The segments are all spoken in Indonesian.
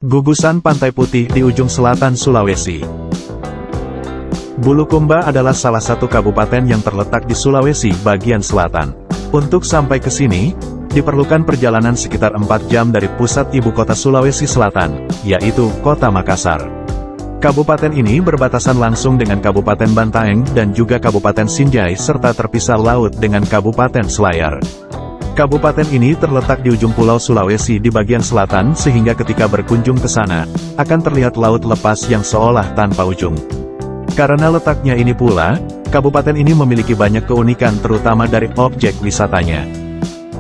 Gugusan Pantai Putih di ujung selatan Sulawesi. Bulukumba adalah salah satu kabupaten yang terletak di Sulawesi bagian selatan. Untuk sampai ke sini, diperlukan perjalanan sekitar 4 jam dari pusat ibu kota Sulawesi Selatan, yaitu Kota Makassar. Kabupaten ini berbatasan langsung dengan Kabupaten Bantaeng dan juga Kabupaten Sinjai serta terpisah laut dengan Kabupaten Selayar. Kabupaten ini terletak di ujung pulau Sulawesi di bagian selatan sehingga ketika berkunjung ke sana, akan terlihat laut lepas yang seolah tanpa ujung. Karena letaknya ini pula, kabupaten ini memiliki banyak keunikan terutama dari objek wisatanya.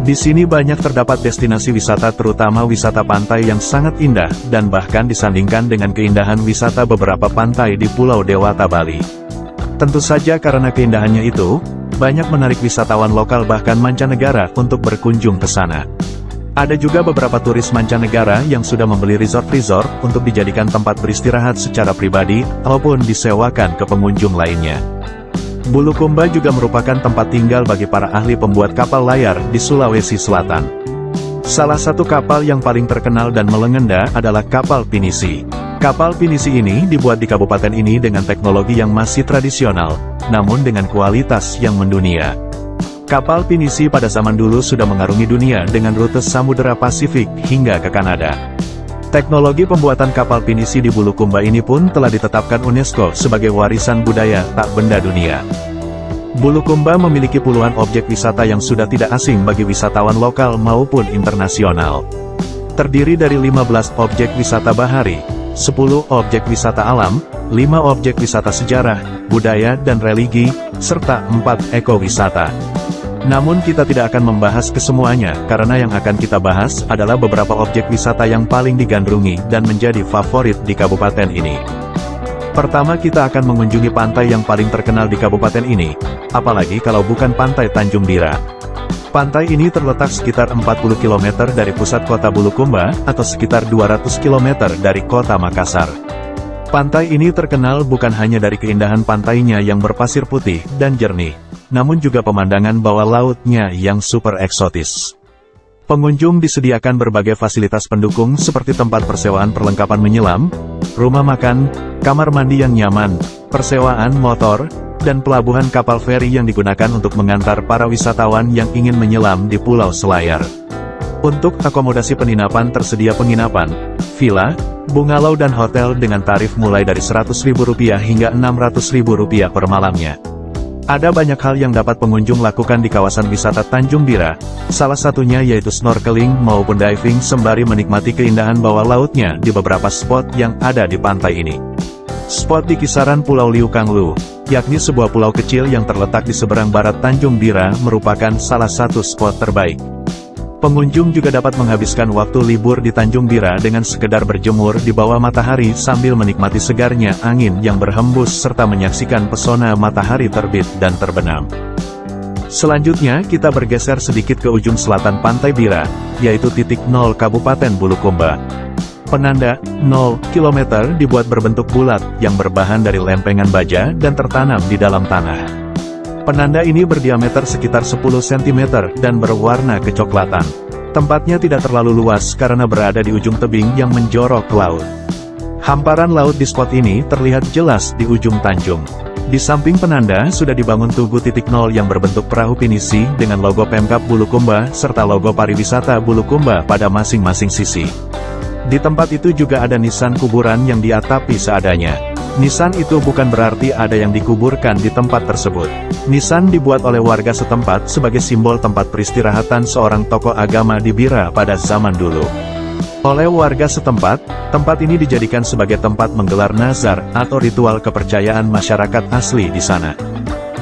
Di sini banyak terdapat destinasi wisata terutama wisata pantai yang sangat indah dan bahkan disandingkan dengan keindahan wisata beberapa pantai di Pulau Dewata Bali. Tentu saja karena keindahannya itu, banyak menarik wisatawan lokal bahkan mancanegara untuk berkunjung ke sana. Ada juga beberapa turis mancanegara yang sudah membeli resort-resort untuk dijadikan tempat beristirahat secara pribadi, ataupun disewakan ke pengunjung lainnya. Bulukumba juga merupakan tempat tinggal bagi para ahli pembuat kapal layar di Sulawesi Selatan. Salah satu kapal yang paling terkenal dan melegenda adalah kapal pinisi. Kapal pinisi ini dibuat di kabupaten ini dengan teknologi yang masih tradisional, namun dengan kualitas yang mendunia. Kapal pinisi pada zaman dulu sudah mengarungi dunia dengan rute Samudera Pasifik hingga ke Kanada. Teknologi pembuatan kapal pinisi di Bulukumba ini pun telah ditetapkan UNESCO sebagai warisan budaya tak benda dunia. Bulukumba memiliki puluhan objek wisata yang sudah tidak asing bagi wisatawan lokal maupun internasional. Terdiri dari 15 objek wisata bahari, 10 objek wisata alam, 5 objek wisata sejarah, budaya dan religi, serta 4 ekowisata. Namun kita tidak akan membahas kesemuanya, karena yang akan kita bahas adalah beberapa objek wisata yang paling digandrungi dan menjadi favorit di kabupaten ini. Pertama kita akan mengunjungi pantai yang paling terkenal di kabupaten ini, apalagi kalau bukan pantai Tanjung Bira. Pantai ini terletak sekitar 40 km dari pusat kota Bulukumba, atau sekitar 200 km dari kota Makassar. Pantai ini terkenal bukan hanya dari keindahan pantainya yang berpasir putih dan jernih, namun juga pemandangan bawah lautnya yang super eksotis. Pengunjung disediakan berbagai fasilitas pendukung seperti tempat persewaan perlengkapan menyelam, rumah makan, kamar mandi yang nyaman, persewaan motor, dan pelabuhan kapal feri yang digunakan untuk mengantar para wisatawan yang ingin menyelam di Pulau Selayar. Untuk akomodasi penginapan tersedia penginapan, villa, bungalow dan hotel dengan tarif mulai dari Rp100.000 hingga Rp600.000 per malamnya. Ada banyak hal yang dapat pengunjung lakukan di kawasan wisata Tanjung Bira, salah satunya yaitu snorkeling maupun diving sembari menikmati keindahan bawah lautnya di beberapa spot yang ada di pantai ini. Spot di kisaran Pulau Liukanglu, yakni sebuah pulau kecil yang terletak di seberang barat Tanjung Bira merupakan salah satu spot terbaik. Pengunjung juga dapat menghabiskan waktu libur di Tanjung Bira dengan sekedar berjemur di bawah matahari sambil menikmati segarnya angin yang berhembus serta menyaksikan pesona matahari terbit dan terbenam. Selanjutnya kita bergeser sedikit ke ujung selatan Pantai Bira, yaitu titik 0 Kabupaten Bulukumba. Penanda 0 km dibuat berbentuk bulat yang berbahan dari lempengan baja dan tertanam di dalam tanah. Penanda ini berdiameter sekitar 10 cm dan berwarna kecoklatan. Tempatnya tidak terlalu luas karena berada di ujung tebing yang menjorok ke laut. Hamparan laut di spot ini terlihat jelas di ujung tanjung. Di samping penanda sudah dibangun tugu titik 0 yang berbentuk perahu pinisi dengan logo Pemkab Bulukumba serta logo pariwisata Bulukumba pada masing-masing sisi. Di tempat itu juga ada nisan kuburan yang diatapi seadanya. Nisan itu bukan berarti ada yang dikuburkan di tempat tersebut. Nisan dibuat oleh warga setempat sebagai simbol tempat peristirahatan seorang tokoh agama di Bira pada zaman dulu. Oleh warga setempat, tempat ini dijadikan sebagai tempat menggelar nazar atau ritual kepercayaan masyarakat asli di sana.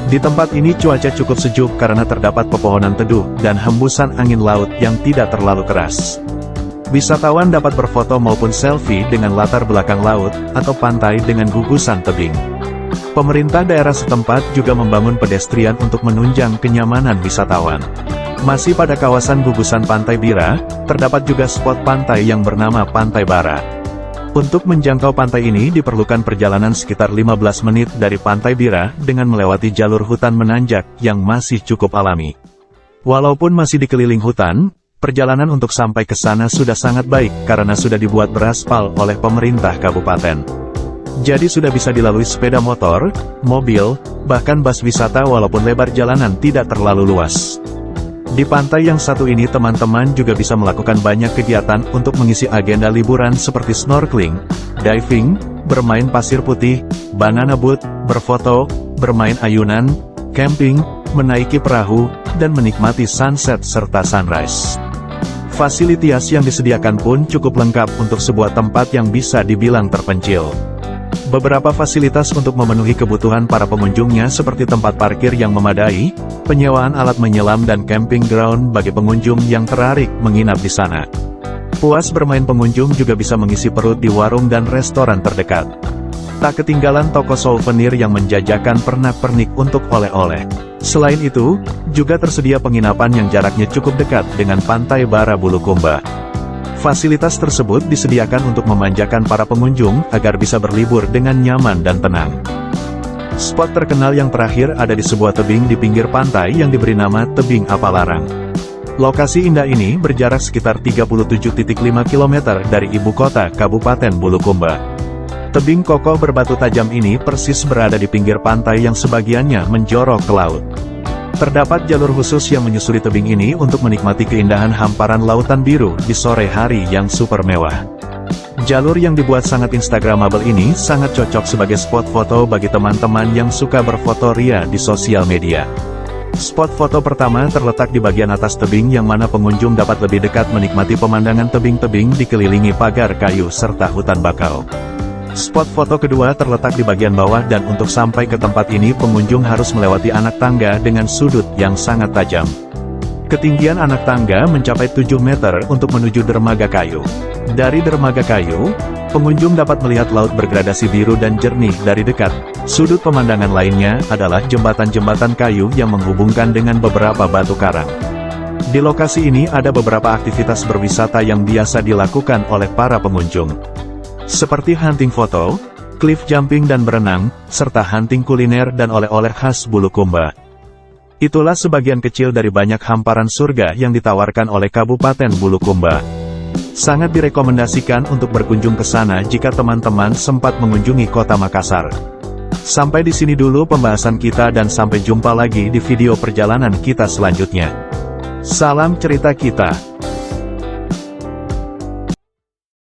Di tempat ini cuaca cukup sejuk karena terdapat pepohonan teduh dan hembusan angin laut yang tidak terlalu keras. Wisatawan dapat berfoto maupun selfie dengan latar belakang laut, atau pantai dengan gugusan tebing. Pemerintah daerah setempat juga membangun pedestrian untuk menunjang kenyamanan wisatawan. Masih pada kawasan gugusan Pantai Bira, terdapat juga spot pantai yang bernama Pantai Bara. Untuk menjangkau pantai ini diperlukan perjalanan sekitar 15 menit dari Pantai Bira dengan melewati jalur hutan menanjak yang masih cukup alami. Walaupun masih dikeliling hutan, perjalanan untuk sampai ke sana sudah sangat baik karena sudah dibuat beraspal oleh pemerintah kabupaten. Jadi sudah bisa dilalui sepeda motor, mobil, bahkan bus wisata walaupun lebar jalanan tidak terlalu luas. Di pantai yang satu ini teman-teman juga bisa melakukan banyak kegiatan untuk mengisi agenda liburan seperti snorkeling, diving, bermain pasir putih, banana boat, berfoto, bermain ayunan, camping, menaiki perahu, dan menikmati sunset serta sunrise. Fasilitas yang disediakan pun cukup lengkap untuk sebuah tempat yang bisa dibilang terpencil. Beberapa fasilitas untuk memenuhi kebutuhan para pengunjungnya seperti tempat parkir yang memadai, penyewaan alat menyelam dan camping ground bagi pengunjung yang tertarik menginap di sana. Puas bermain pengunjung juga bisa mengisi perut di warung dan restoran terdekat. Tak ketinggalan toko souvenir yang menjajakan pernak-pernik untuk oleh-oleh. Selain itu, juga tersedia penginapan yang jaraknya cukup dekat dengan Pantai Bara Bulukumba. Fasilitas tersebut disediakan untuk memanjakan para pengunjung agar bisa berlibur dengan nyaman dan tenang. Spot terkenal yang terakhir ada di sebuah tebing di pinggir pantai yang diberi nama Tebing Apalarang. Lokasi indah ini berjarak sekitar 37,5 km dari ibu kota Kabupaten Bulukumba. Tebing kokoh berbatu tajam ini persis berada di pinggir pantai yang sebagiannya menjorok ke laut. Terdapat jalur khusus yang menyusuri tebing ini untuk menikmati keindahan hamparan lautan biru di sore hari yang super mewah. Jalur yang dibuat sangat instagramable ini sangat cocok sebagai spot foto bagi teman-teman yang suka berfoto ria di sosial media. Spot foto pertama terletak di bagian atas tebing yang mana pengunjung dapat lebih dekat menikmati pemandangan tebing-tebing dikelilingi pagar kayu serta hutan bakau. Spot foto kedua terletak di bagian bawah dan untuk sampai ke tempat ini pengunjung harus melewati anak tangga dengan sudut yang sangat tajam. Ketinggian anak tangga mencapai 7 meter untuk menuju dermaga kayu. Dari dermaga kayu, pengunjung dapat melihat laut bergradasi biru dan jernih dari dekat. Sudut pemandangan lainnya adalah jembatan-jembatan kayu yang menghubungkan dengan beberapa batu karang. Di lokasi ini ada beberapa aktivitas berwisata yang biasa dilakukan oleh para pengunjung, seperti hunting foto, cliff jumping dan berenang, serta hunting kuliner dan oleh-oleh khas Bulukumba. Itulah sebagian kecil dari banyak hamparan surga yang ditawarkan oleh Kabupaten Bulukumba. Sangat direkomendasikan untuk berkunjung ke sana jika teman-teman sempat mengunjungi kota Makassar. Sampai di sini dulu pembahasan kita dan sampai jumpa lagi di video perjalanan kita selanjutnya. Salam cerita kita.